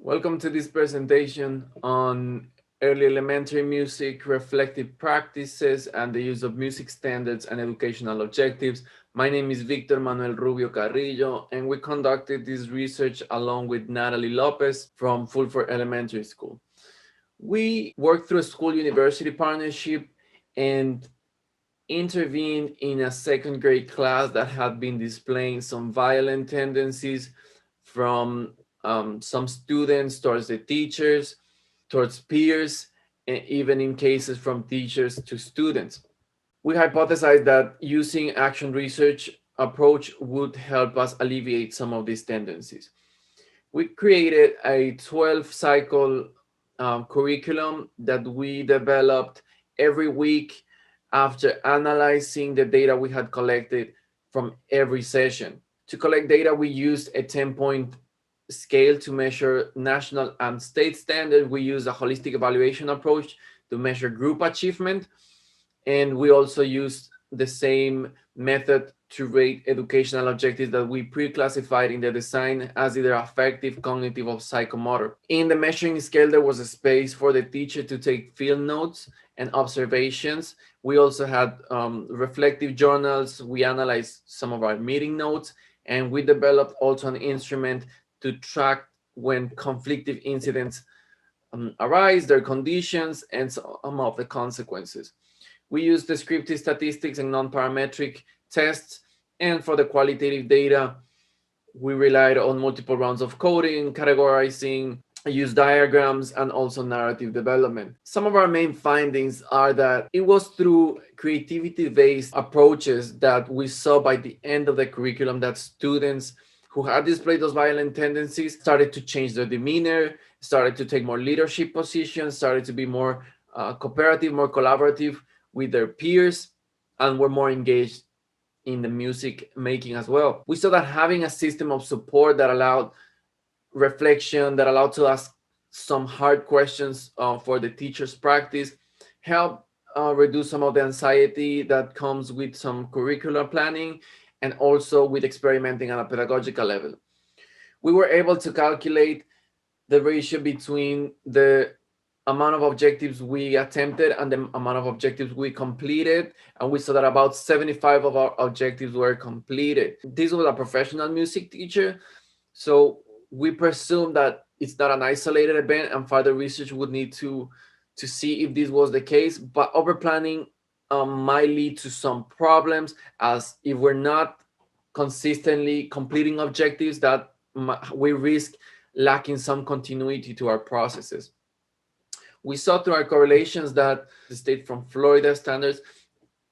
Welcome to this presentation on early elementary music, reflective practices, and the use of music standards and educational objectives. My name is Víctor Manuel Rubio Carrillo, and we conducted this research along with Natalie Lopez from Fulford Elementary School. We worked through a school-university partnership and intervened in a second grade class that had been displaying some violent tendencies from some students towards the teachers, towards peers, and even in cases from teachers to students. We hypothesized that using action research approach would help us alleviate some of these tendencies. We created a 12 cycle curriculum that we developed every week after analyzing the data we had collected from every session. To collect data, we used a 10-point scale to measure national and state standards. We used a holistic evaluation approach to measure group achievement. And we also used the same method to rate educational objectives that we pre-classified in the design as either affective, cognitive, or psychomotor. In the measuring scale, there was a space for the teacher to take field notes and observations. We also had reflective journals. We analyzed some of our meeting notes, and we developed also an instrument to track when conflictive incidents arise, their conditions, and some of the consequences. We use descriptive statistics and non-parametric tests. And for the qualitative data, we relied on multiple rounds of coding, categorizing, use diagrams, and also narrative development. Some of our main findings are that it was through creativity-based approaches that we saw by the end of the curriculum that students who had displayed those violent tendencies started to change their demeanor, started to take more leadership positions, started to be more cooperative, more collaborative with their peers, and were more engaged in the music making as well. We saw that having a system of support that allowed reflection, that allowed to ask some hard questions for the teacher's practice, helped reduce some of the anxiety that comes with some curricular planning and also with experimenting on a pedagogical level. We were able to calculate the ratio between the amount of objectives we attempted and the amount of objectives we completed, and we saw that about 75 of our objectives were completed. This was a professional music teacher, so we presume that it's not an isolated event, and further research would need to see if this was the case. But over planning might lead to some problems, as if we're not consistently completing objectives, that we risk lacking some continuity to our processes. We saw through our correlations that the state from Florida standards,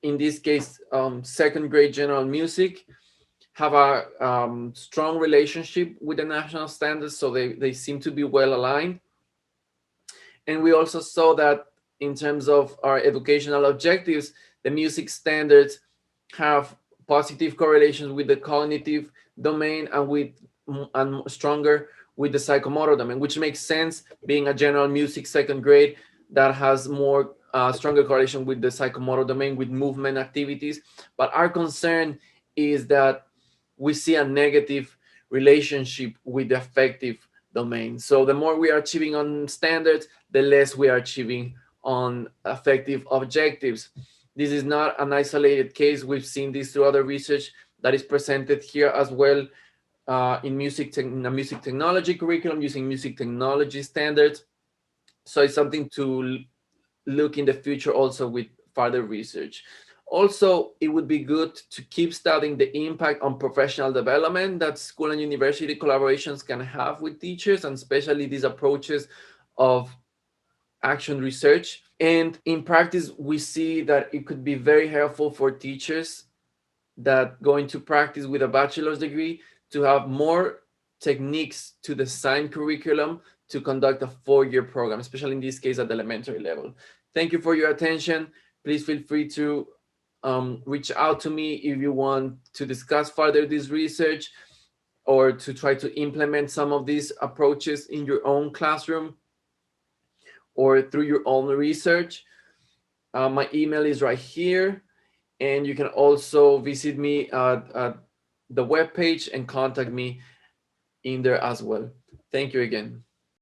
in this case, second grade general music, have a strong relationship with the national standards, so they seem to be well aligned. And we also saw that in terms of our educational objectives, the music standards have positive correlations with the cognitive domain and stronger with the psychomotor domain, which makes sense being a general music second grade that has more stronger correlation with the psychomotor domain with movement activities. But our concern is that we see a negative relationship with the affective domain. So the more we are achieving on standards, the less we are achieving on affective objectives. This is not an isolated case. We've seen this through other research that is presented here as well. In a music technology curriculum using music technology standards. So it's something to look in the future also with further research. Also, it would be good to keep studying the impact on professional development that school and university collaborations can have with teachers, and especially these approaches of action research. And in practice, we see that it could be very helpful for teachers that go into practice with a bachelor's degree to have more techniques to design curriculum to conduct a 4-year program, especially in this case at the elementary level. Thank you for your attention. Please feel free to reach out to me if you want to discuss further this research or to try to implement some of these approaches in your own classroom or through your own research. My email is right here, and you can also visit me at the webpage and contact me in there as well. Thank you again.